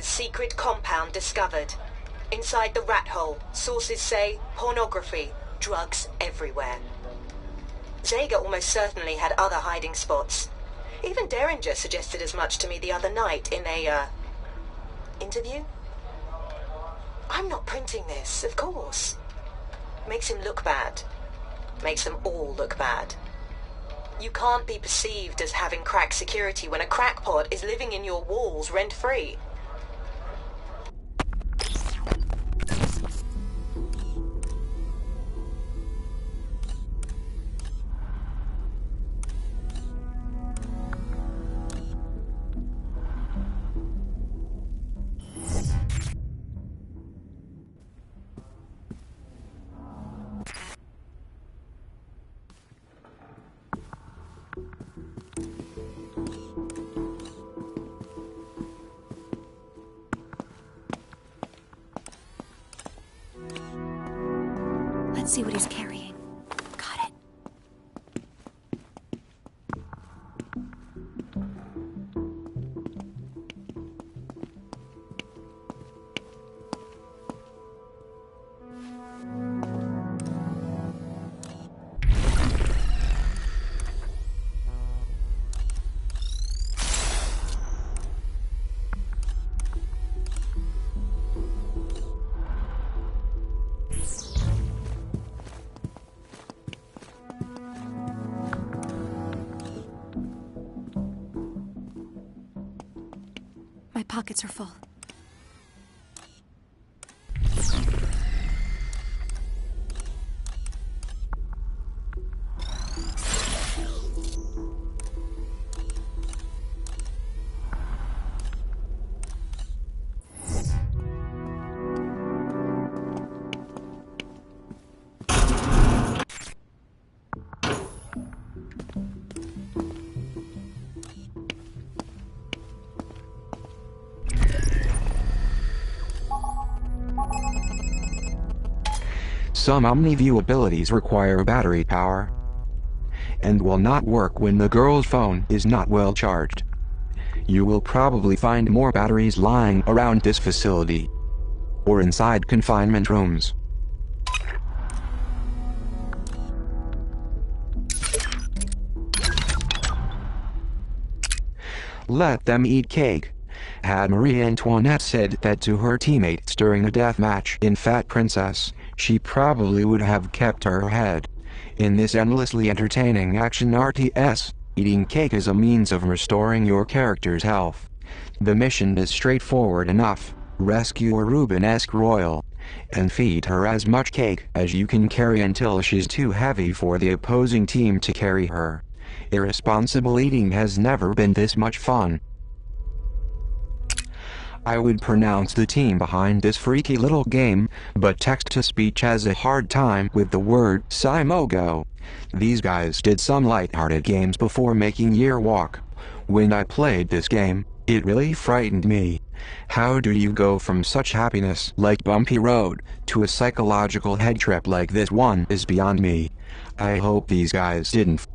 Republique's secret compound discovered. Inside the rat hole, sources say pornography, drugs everywhere. Zager almost certainly had other hiding spots. Even Derringer suggested as much to me the other night in a, interview? I'm not printing this, of course. Makes him look bad. Makes them all look bad. You can't be perceived as having crack security when a crackpot is living in your walls rent-free. Let's see what he's carrying. Got it. My pockets are full. Some OmniView abilities require battery power, and will not work when the girl's phone is not well charged. You will probably find more batteries lying around this facility, or inside confinement rooms. Let them eat cake. Had Marie Antoinette said that to her teammates during a death match in Fat Princess, she probably would have kept her head. In this endlessly entertaining action RTS, eating cake is a means of restoring your character's health. The mission is straightforward enough. Rescue a Rubenesque royal, and feed her as much cake as you can carry until she's too heavy for the opposing team to carry her. Irresponsible eating has never been this much fun. I would pronounce the team behind this freaky little game, but text-to-speech has a hard time with the word Simogo. These guys did some light-hearted games before making Year Walk. When I played this game, it really frightened me. How do you go from such happiness like Bumpy Road to a psychological head trip like this one is beyond me. I hope these guys didn't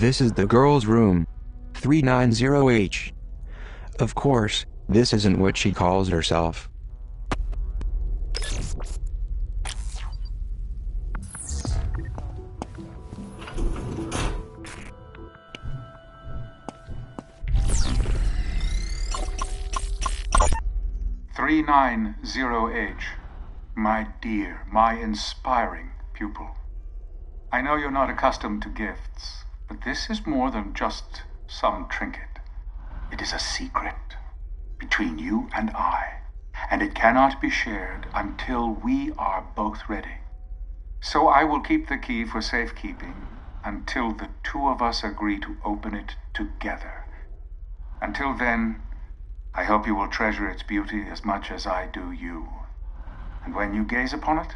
This is the girl's room. 390H. Of course, this isn't what she calls herself. "390H, my dear, my inspiring pupil. I know you're not accustomed to gifts, but this is more than just some trinket. It is a secret between you and I, and it cannot be shared until we are both ready. So I will keep the key for safekeeping until the two of us agree to open it together. Until then, I hope you will treasure its beauty as much as I do you. And when you gaze upon it,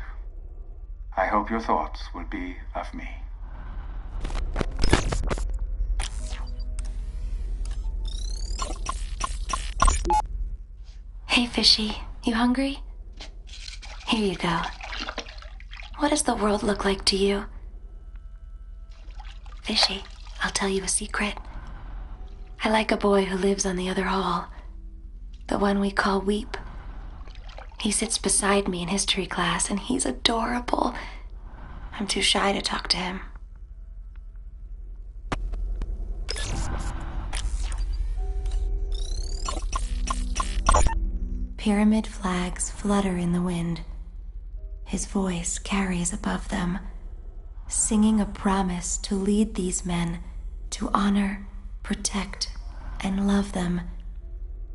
I hope your thoughts will be of me. Hey, Fishy. You hungry? Here you go. What does the world look like to you? Fishy, I'll tell you a secret. I like a boy who lives on the other hall. The one we call Weep. He sits beside me in history class, and he's adorable. I'm too shy to talk to him. Pyramid flags flutter in the wind. His voice carries above them, singing a promise to lead these men, to honor, protect, and love them.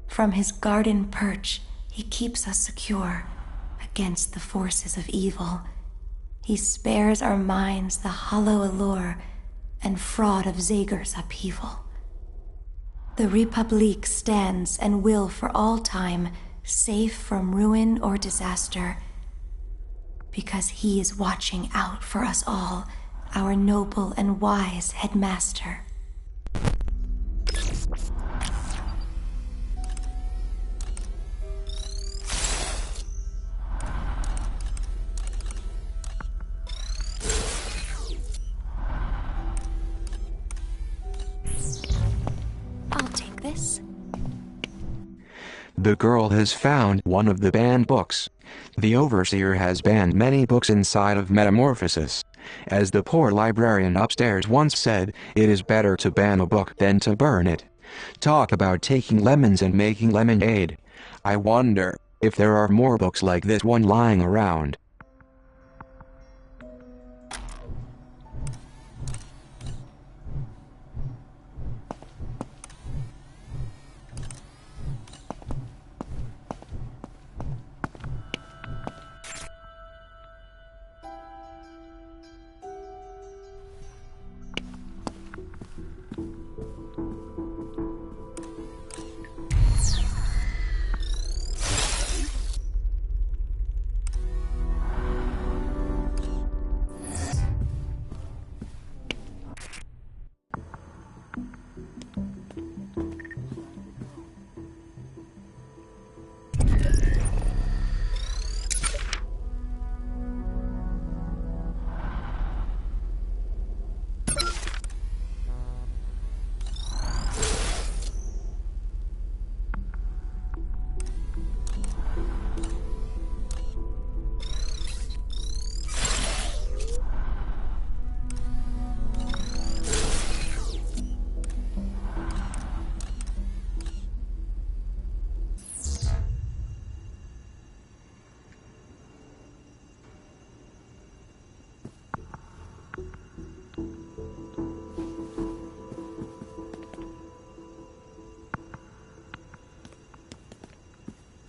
From his garden perch, he keeps us secure against the forces of evil. He spares our minds the hollow allure and fraud of Zager's upheaval. The Republique stands and will for all time, safe from ruin or disaster, because he is watching out for us all, our noble and wise headmaster. I'll take this. The girl has found one of the banned books. The overseer has banned many books inside of Metamorphosis. As the poor librarian upstairs once said, it is better to ban a book than to burn it. Talk about taking lemons and making lemonade. I wonder if there are more books like this one lying around.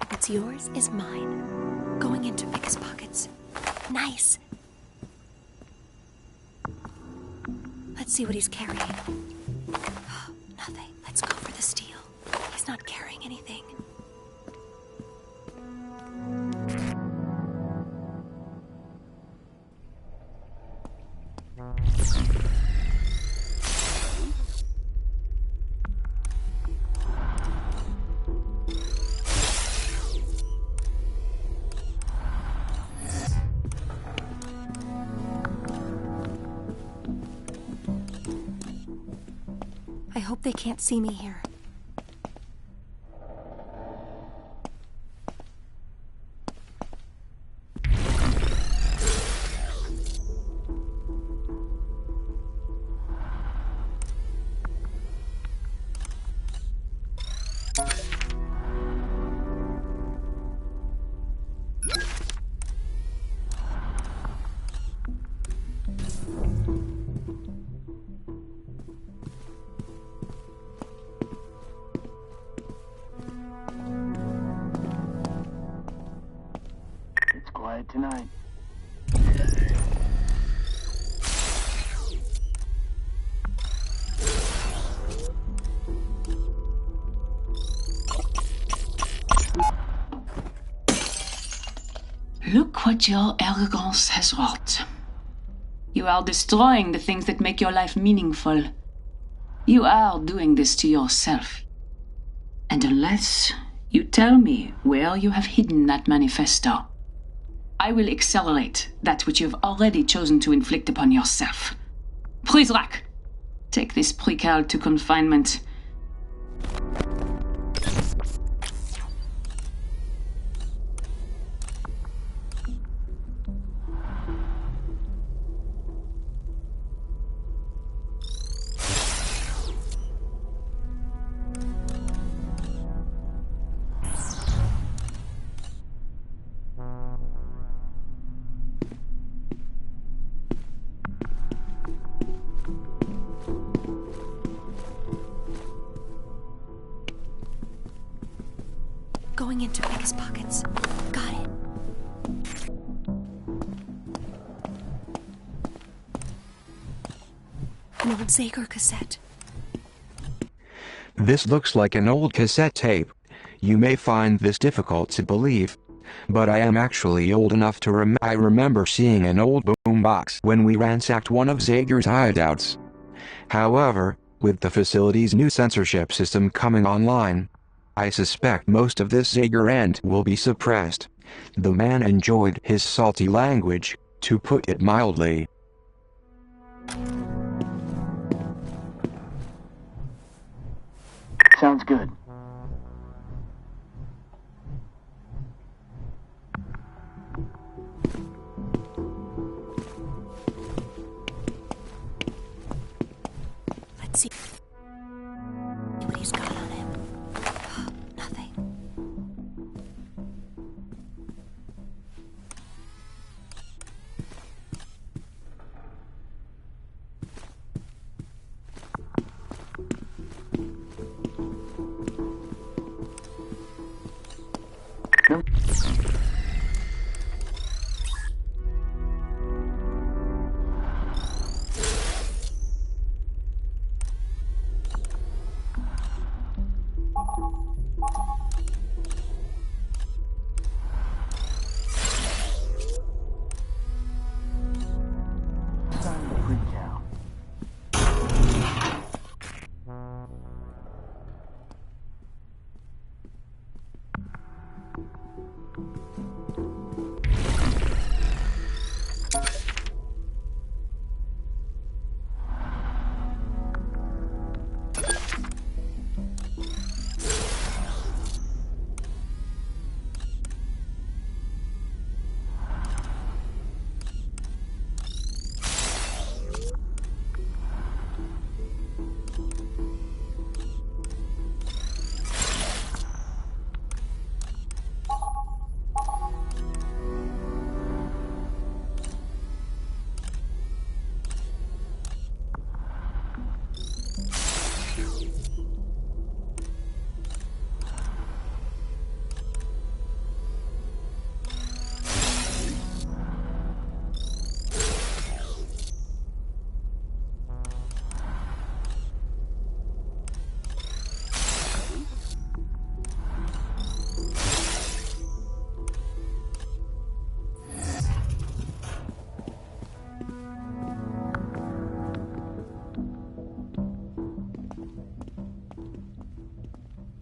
What's yours is mine. Going into Rick's pockets. Nice. Let's see what he's carrying. Nothing. Let's go for the steal. He's not carrying anything. I hope they can't see me here. Look what your arrogance has wrought. You are destroying the things that make your life meaningful. You are doing this to yourself. And unless you tell me where you have hidden that manifesto, I will accelerate that which you have already chosen to inflict upon yourself. Prizrak, take this precal to confinement. Going into Becca's pockets. Got it. An old Zager cassette. This looks like an old cassette tape. You may find this difficult to believe, but I am actually old enough to I remember seeing an old boombox when we ransacked one of Zager's hideouts. However, with the facility's new censorship system coming online, I suspect most of this Zager end will be suppressed. The man enjoyed his salty language, to put it mildly. Sounds good. Let's see what he's got on him. Nothing.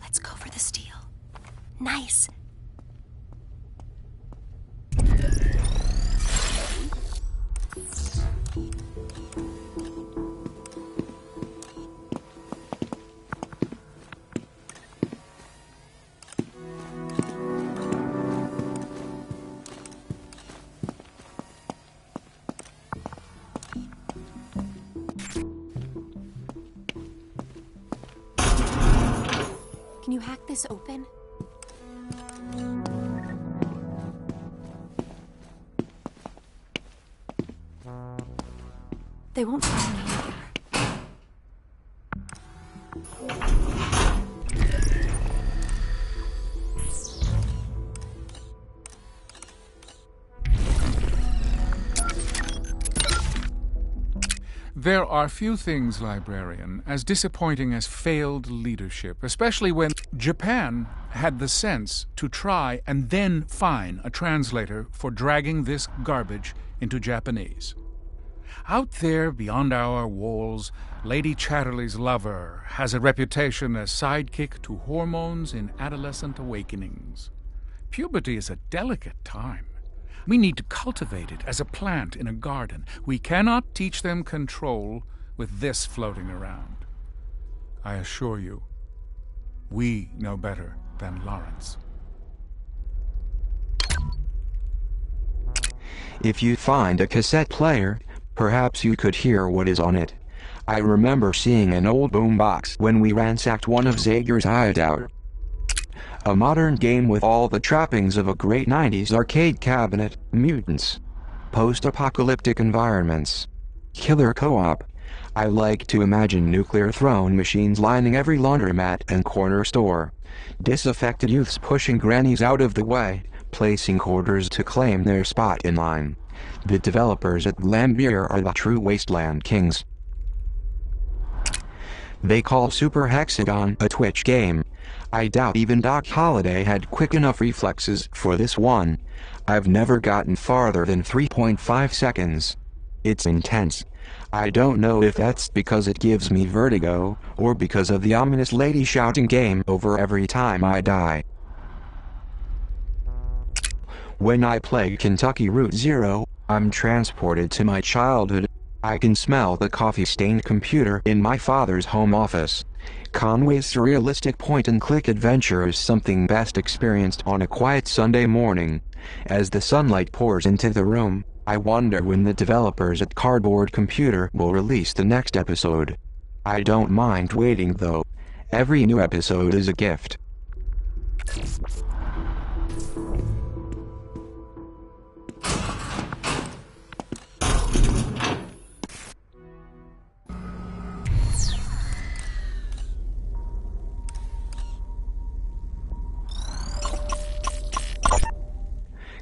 Let's go for the steal. Nice. Can you hack this open? They won't find me here. There are few things, librarian, as disappointing as failed leadership, especially when Japan had the sense to try and then fine a translator for dragging this garbage into Japanese. Out there beyond our walls, Lady Chatterley's lover has a reputation as sidekick to hormones in adolescent awakenings. Puberty is a delicate time. We need to cultivate it as a plant in a garden. We cannot teach them control with this floating around. I assure you, we know better than Lawrence. If you find a cassette player, perhaps you could hear what is on it. I remember seeing an old boombox when we ransacked one of Zager's hideout. A modern game with all the trappings of a great 90s arcade cabinet, mutants, post-apocalyptic environments, killer co-op. I like to imagine nuclear throne machines lining every laundromat and corner store, disaffected youths pushing grannies out of the way, placing quarters to claim their spot in line. The developers at Lambier are the true wasteland kings. They call Super Hexagon a Twitch game. I doubt even Doc Holliday had quick enough reflexes for this one. I've never gotten farther than 3.5 seconds. It's intense. I don't know if that's because it gives me vertigo, or because of the ominous lady shouting game over every time I die. When I play Kentucky Route Zero, I'm transported to my childhood. I can smell the coffee-stained computer in my father's home office. Conway's surrealistic point-and-click adventure is something best experienced on a quiet Sunday morning. As the sunlight pours into the room, I wonder when the developers at Cardboard Computer will release the next episode. I don't mind waiting though. Every new episode is a gift.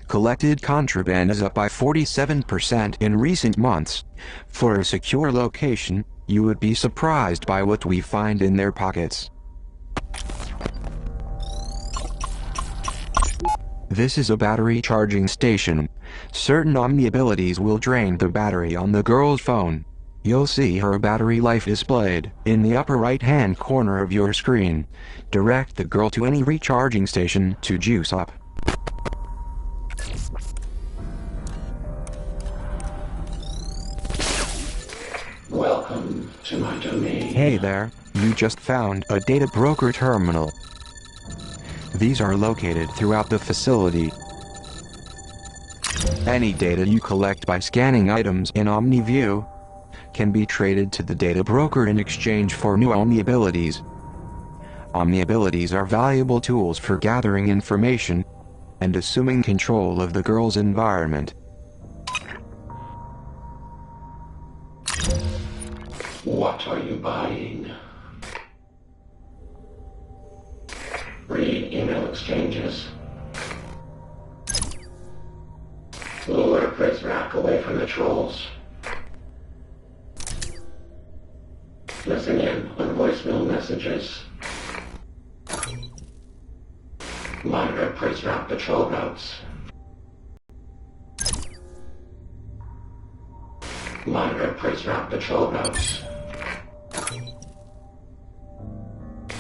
Collected contraband is up by 47% in recent months. For a secure location, you would be surprised by what we find in their pockets. This is a battery charging station. Certain Omni abilities will drain the battery on the girl's phone. You'll see her battery life displayed in the upper right-hand corner of your screen. Direct the girl to any recharging station to juice up. Welcome to my domain. Hey there, you just found a data broker terminal. These are located throughout the facility. Any data you collect by scanning items in OmniView can be traded to the data broker in exchange for new Omni abilities. Omni abilities are valuable tools for gathering information and assuming control of the girl's environment. What are you buying? Read email exchanges. Lure Prince Rack away from the trolls. Listen in on voicemail messages. Monitor Prince Rack patrol routes. Monitor Prince Rack patrol routes.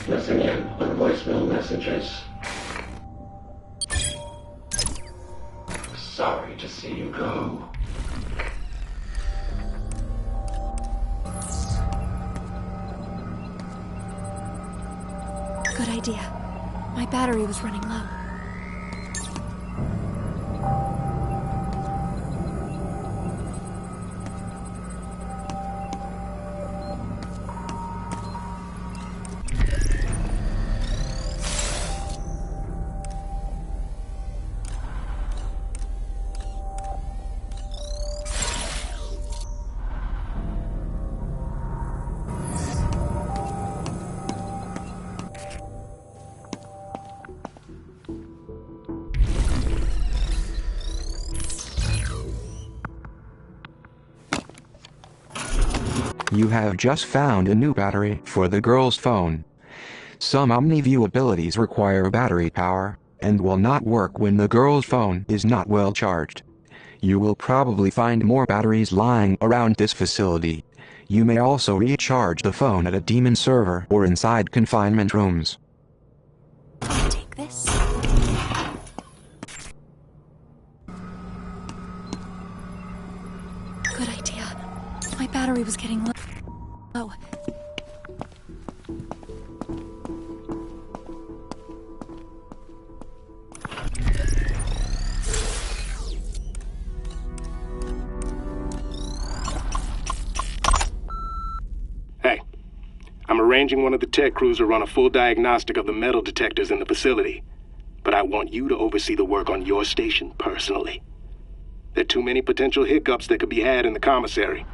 Listen in on voicemail messages. Sorry to see you go. Good idea. My battery was running low. You have just found a new battery for the girl's phone. Some OmniView abilities require battery power, and will not work when the girl's phone is not well charged. You will probably find more batteries lying around this facility. You may also recharge the phone at a demon server or inside confinement rooms. I'll take this. Good idea. My battery was getting low. Hey, I'm arranging one of the tech crews to run a full diagnostic of the metal detectors in the facility. But I want you to oversee the work on your station personally. There are too many potential hiccups that could be had in the commissary.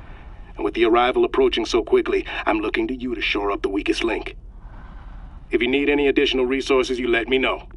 And with the arrival approaching so quickly, I'm looking to you to shore up the weakest link. If you need any additional resources, you let me know.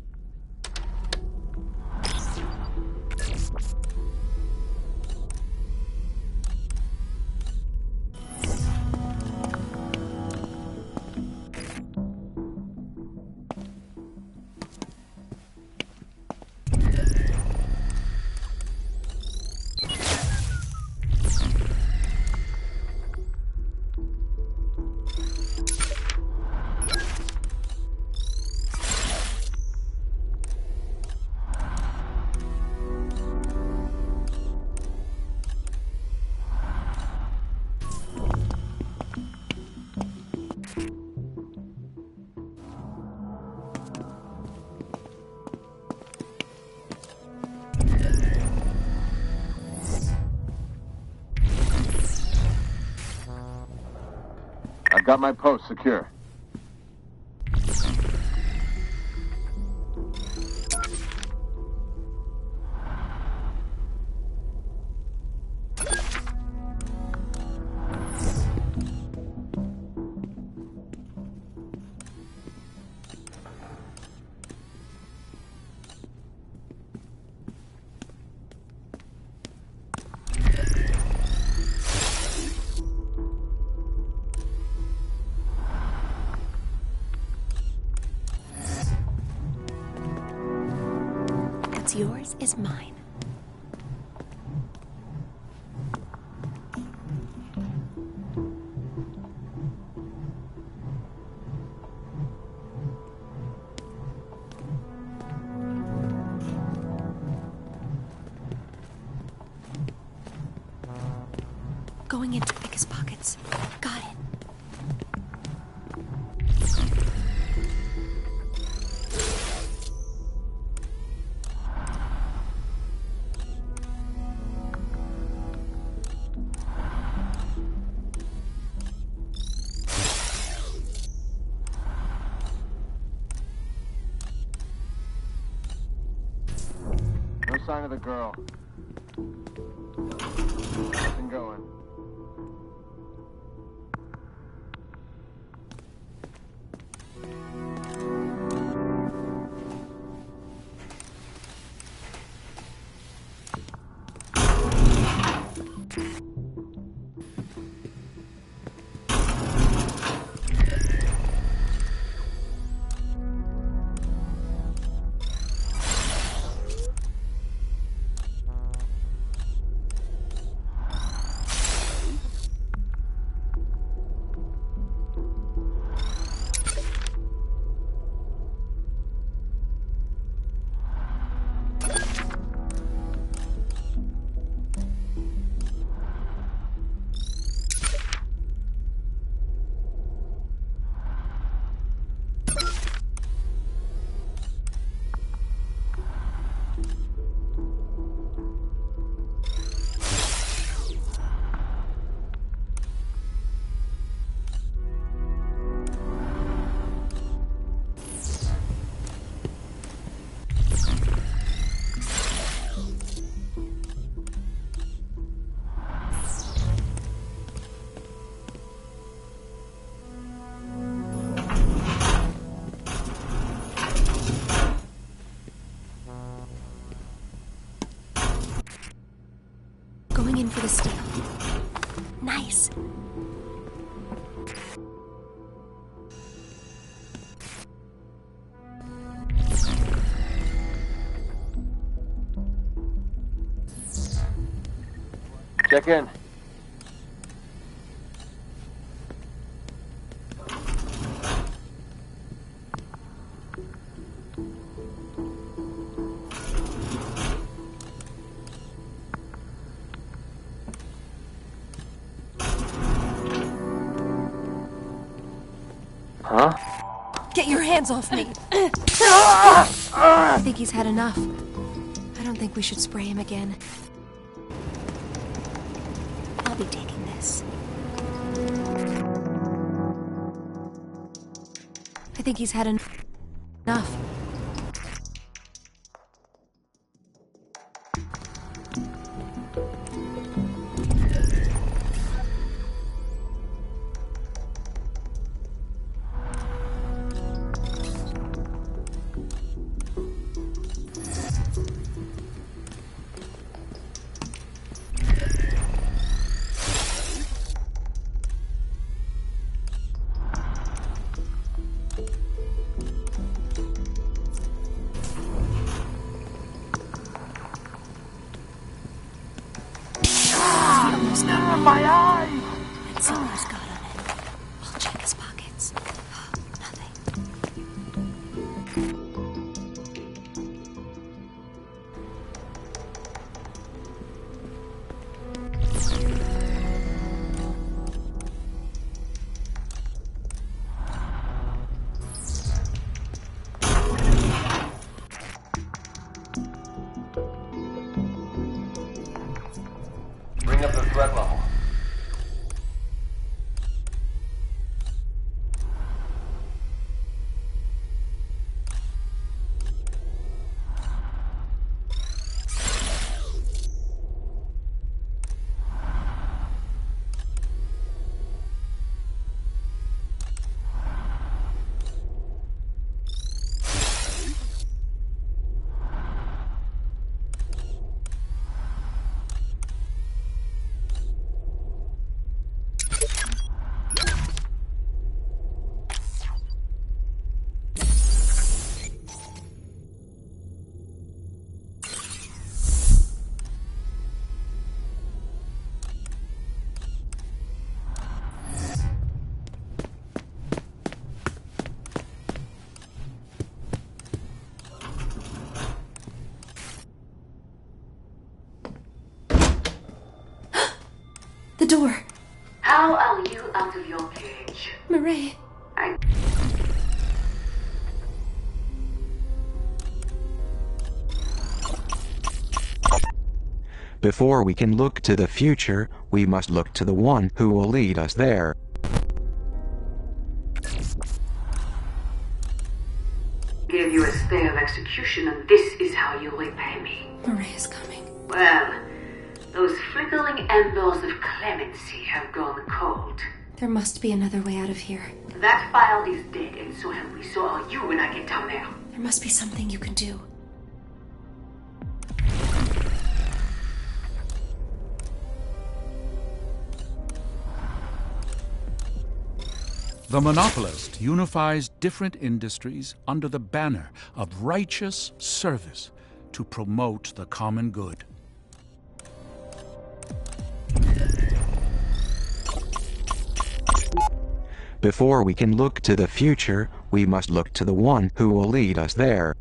I've got my post secure. What's yours is mine. Going into biggest pockets. Got it. No sign of the girl. Nothing going. Check in. Huh? Get your hands off me! I think he's had enough. I don't think we should spray him again. I'll be taking this. I think he's had enough. That's all he's got on him. I'll check his pockets. Nothing. Bring up the threat level. The door! How are you out of your cage? Murray. Before we can look to the future, we must look to the one who will lead us there. Give you a stay of execution, and this is how you repay me. Murray is coming. Well, those flickering embers of clemency have gone cold. There must be another way out of here. That file is dead, and so have we. So are you when I get down there. There must be something you can do. The monopolist unifies different industries under the banner of righteous service to promote the common good. Before we can look to the future, we must look to the one who will lead us there.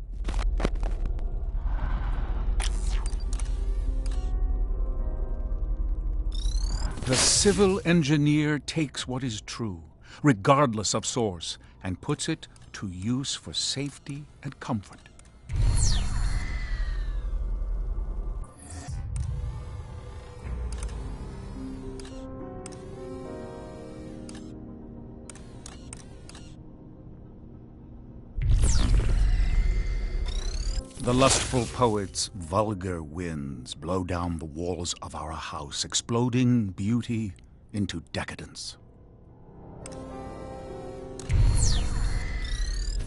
The civil engineer takes what is true, regardless of source, and puts it to use for safety and comfort. The lustful poet's vulgar winds blow down the walls of our house, exploding beauty into decadence.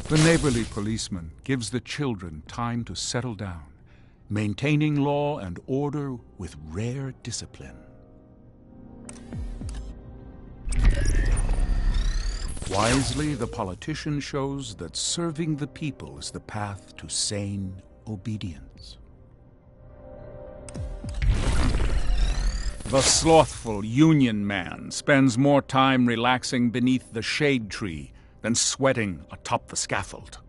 The neighborly policeman gives the children time to settle down, maintaining law and order with rare discipline. Wisely, the politician shows that serving the people is the path to sane obedience. The slothful Union man spends more time relaxing beneath the shade tree than sweating atop the scaffold.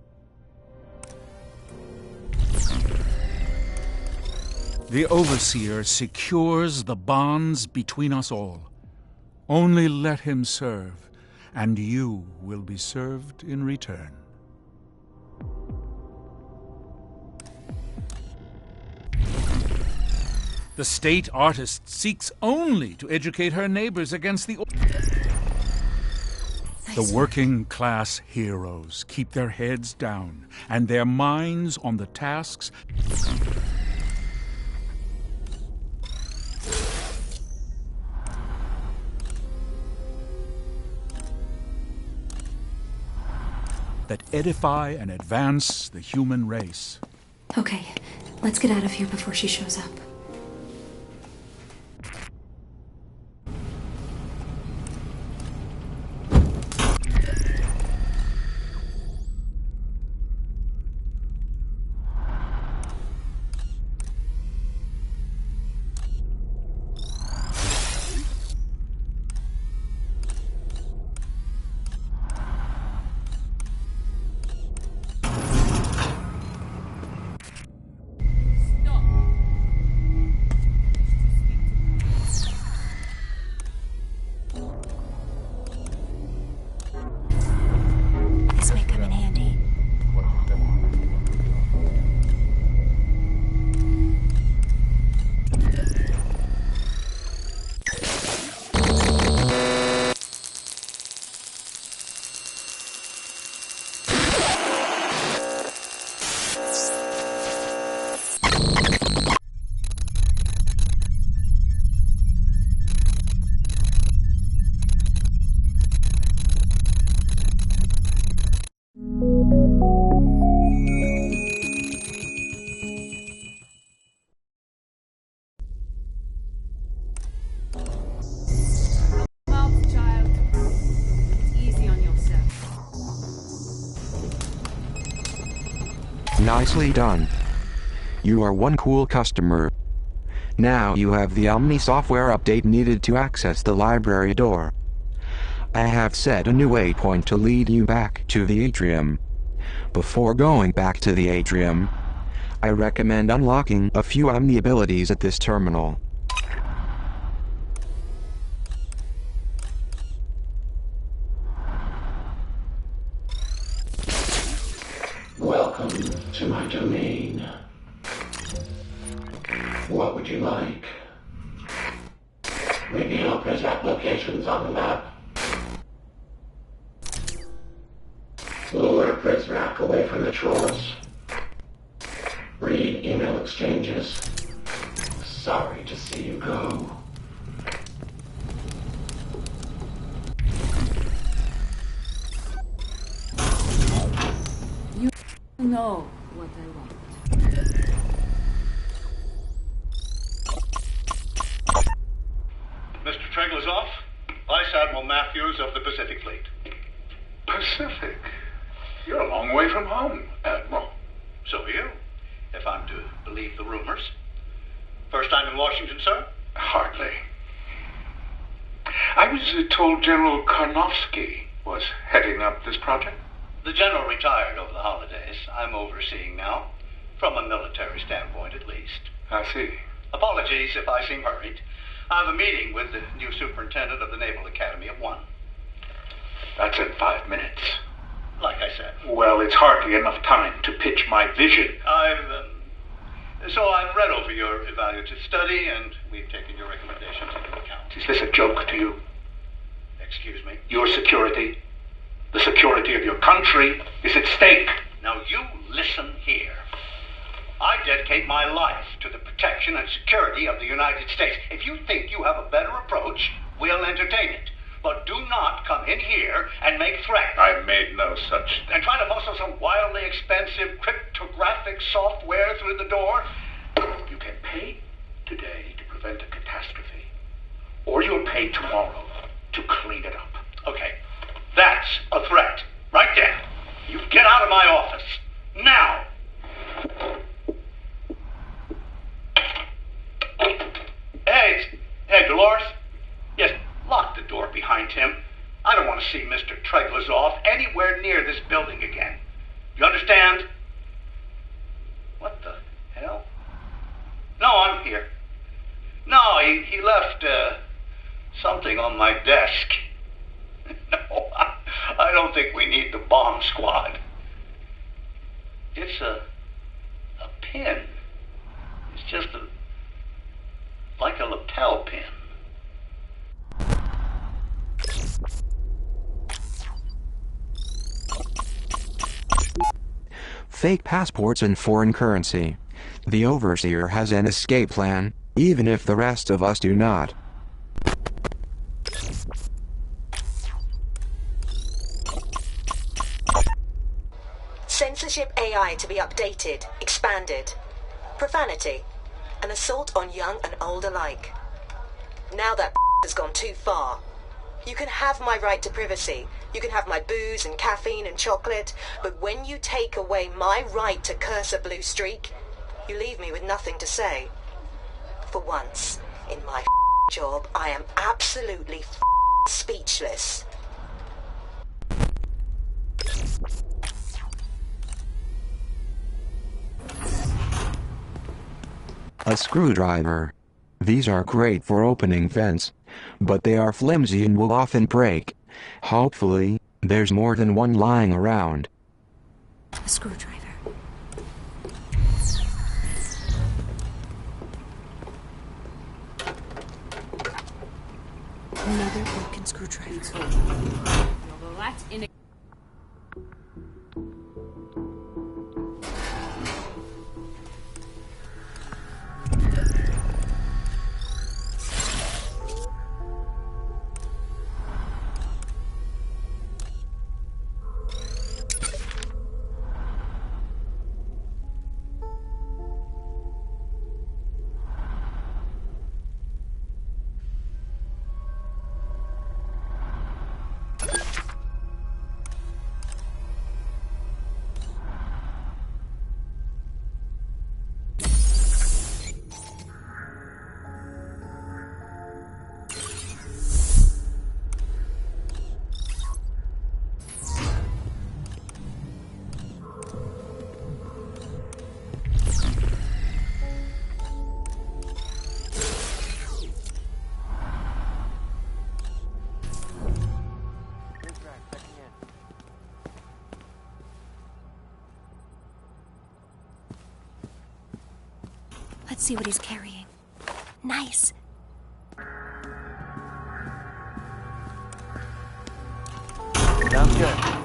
The Overseer secures the bonds between us all. Only let him serve, and you will be served in return. The state artist seeks only to educate her neighbors against the working class heroes keep their heads down and their minds on the tasks that edify and advance the human race. Okay, let's get out of here before she shows up. Nicely done. You are one cool customer. Now you have the Omni software update needed to access the library door. I have set a new waypoint to lead you back to the atrium. Before going back to the atrium, I recommend unlocking a few Omni abilities at this terminal. Welcome to my domain. What would you like? Maybe help press applications on the map. Lower press rack away from the trolls. Read email exchanges. Sorry to see you go. You know what I want. Mr. Treglazov, Vice Admiral Matthews of the Pacific Fleet. Pacific? You're a long way from home, Admiral. So are you, if I'm to believe the rumors. First time in Washington, sir? Hardly. I was told General Karnofsky was heading up this project. The general retired over the holidays. I'm overseeing now, from a military standpoint at least. I see. Apologies if I seem hurried. I have a meeting with the new superintendent of the Naval Academy at 1. That's in 5 minutes. Like I said. Well, it's hardly enough time to pitch my vision. So I've read over your evaluative study, and we've taken your recommendations into account. Is this a joke to you? Excuse me? Your security, the security of your country, is at stake. Now you listen here. I dedicate my life to the protection and security of the United States. If you think you have a better approach, we'll entertain it. But do not come in here and make threats. I made no such thing. And try to muscle some wildly expensive cryptographic software through the door. You can pay today to prevent a catastrophe. Or you'll pay tomorrow to clean it up. Okay, that's a threat. Right there. You get out of my office. Now. Hey, Dolores. see Mr. Treglazov anywhere near this building again. You understand? What the hell? No, I'm here. No, he left, something on my desk. No, I don't think we need the bomb squad. It's a pin. It's just like a lapel pin. Fake passports and foreign currency. The Overseer has an escape plan, even if the rest of us do not. Censorship AI to be updated, expanded. Profanity. An assault on young and old alike. Now that has gone too far. You can have my right to privacy. You can have my booze and caffeine and chocolate. But when you take away my right to curse a blue streak, you leave me with nothing to say. For once, in my job, I am absolutely speechless. A screwdriver. These are great for opening vents, but they are flimsy and will often break. Hopefully, there's more than one lying around. A screwdriver. Another broken screwdriver. Well, that's in a... Let's see what he's carrying. Nice. Sounds good.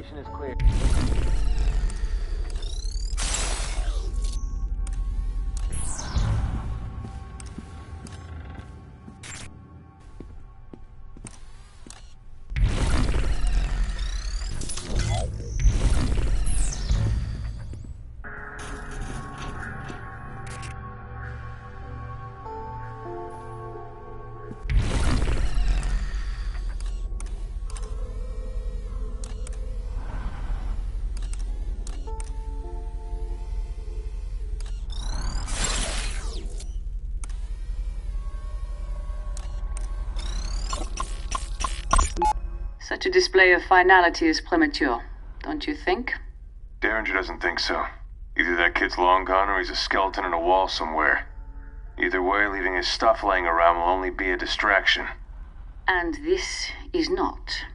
Situation is clear. Such a display of finality is premature, don't you think? Derringer doesn't think so. Either that kid's long gone or he's a skeleton in a wall somewhere. Either way, leaving his stuff laying around will only be a distraction. And this is not.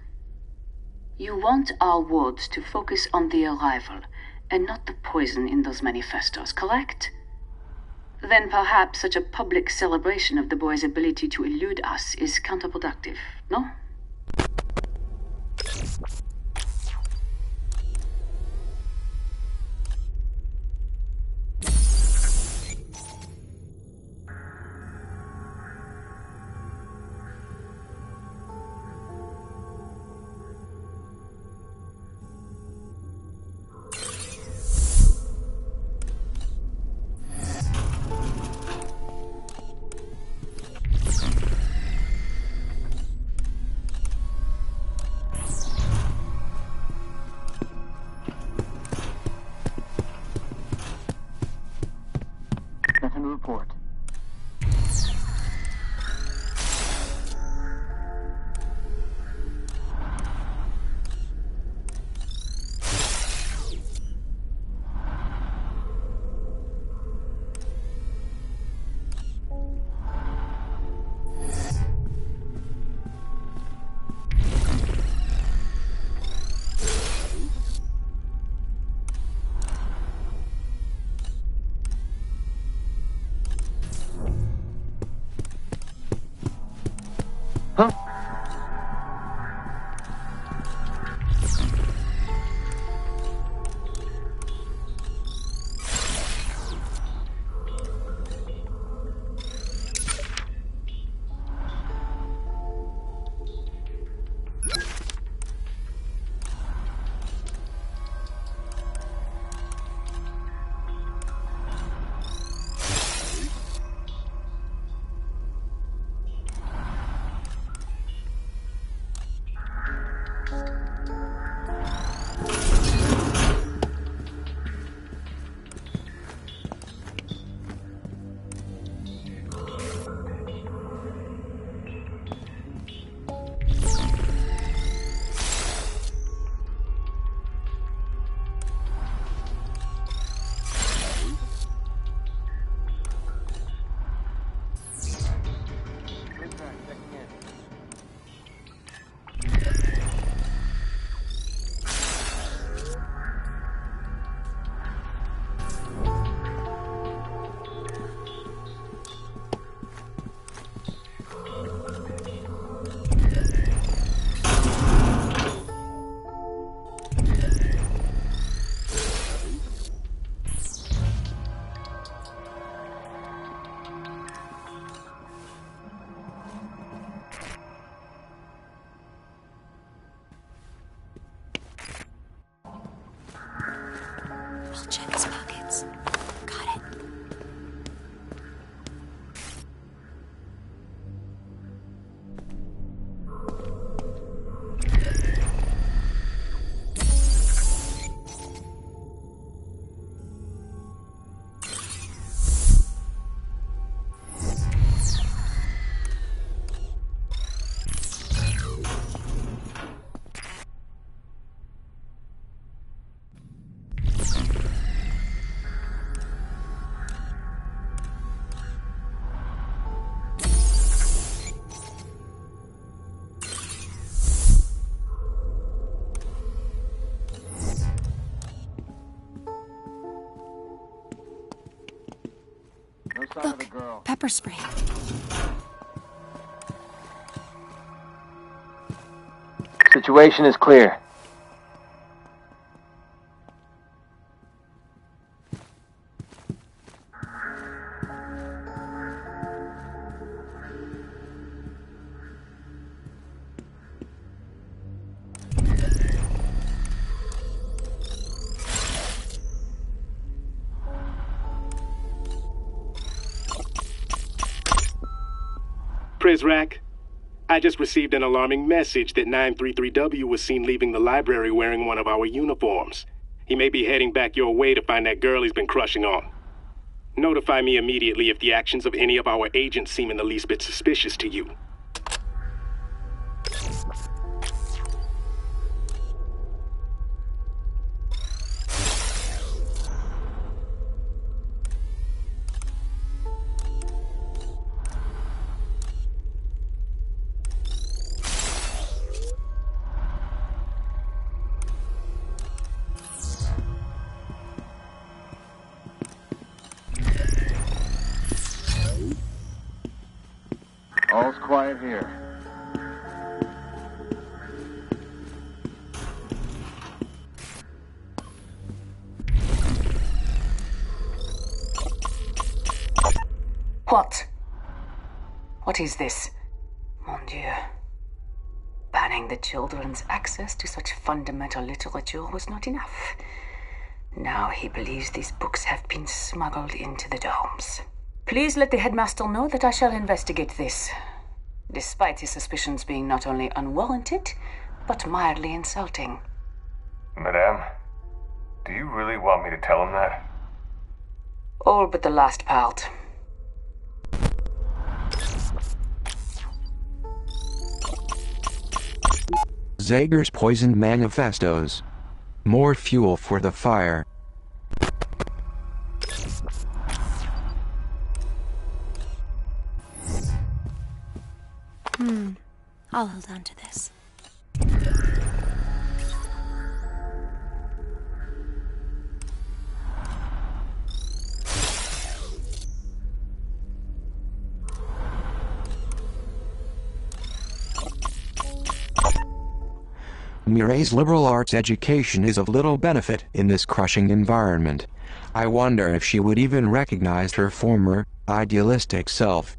You want our wards to focus on the arrival, and not the poison in those manifestos, correct? Then perhaps such a public celebration of the boy's ability to elude us is counterproductive, no? Nothing to report. Huh? Check his pockets. Got it. Look, pepper spray. Situation is clear. Prizrak. I just received an alarming message that 933W was seen leaving the library wearing one of our uniforms. He may be heading back your way to find that girl he's been crushing on. Notify me immediately if the actions of any of our agents seem in the least bit suspicious to you. All's quiet here. What? What is this? Mon Dieu. Banning the children's access to such fundamental literature was not enough. Now he believes these books have been smuggled into the domes. Please let the headmaster know that I shall investigate this, despite his suspicions being not only unwarranted, but mildly insulting. Madame, do you really want me to tell him that? All but the last part. Zager's poisoned manifestos. More fuel for the fire. I'll hold on to this. Mireille's liberal arts education is of little benefit in this crushing environment. I wonder if she would even recognize her former, idealistic self.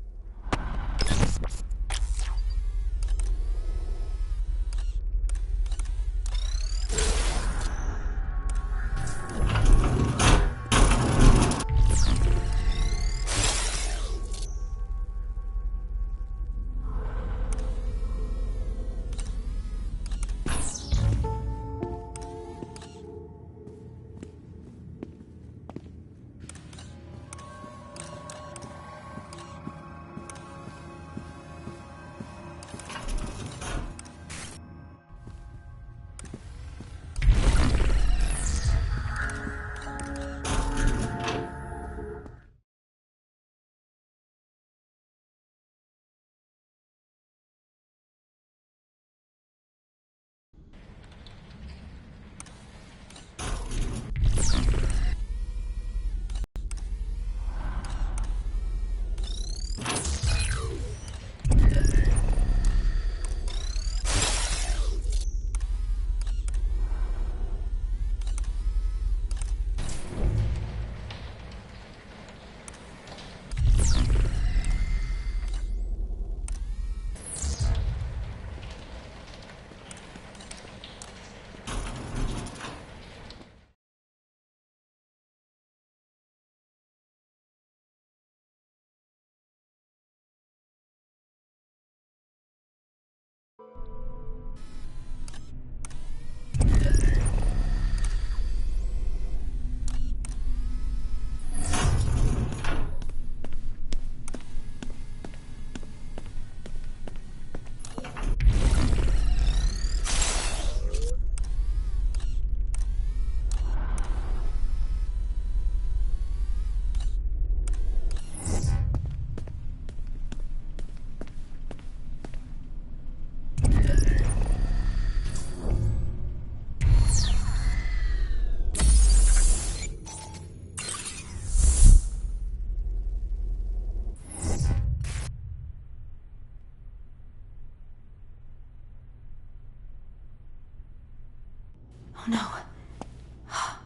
Oh no.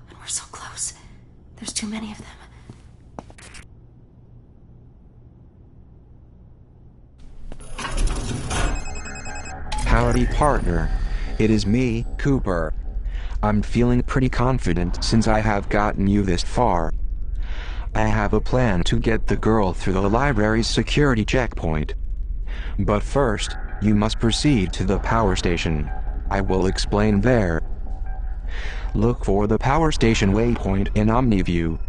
And we're so close. There's too many of them. Howdy, partner. It is me, Cooper. I'm feeling pretty confident since I have gotten you this far. I have a plan to get the girl through the library's security checkpoint. But first, you must proceed to the power station. I will explain there. Look for the power station waypoint in OmniView.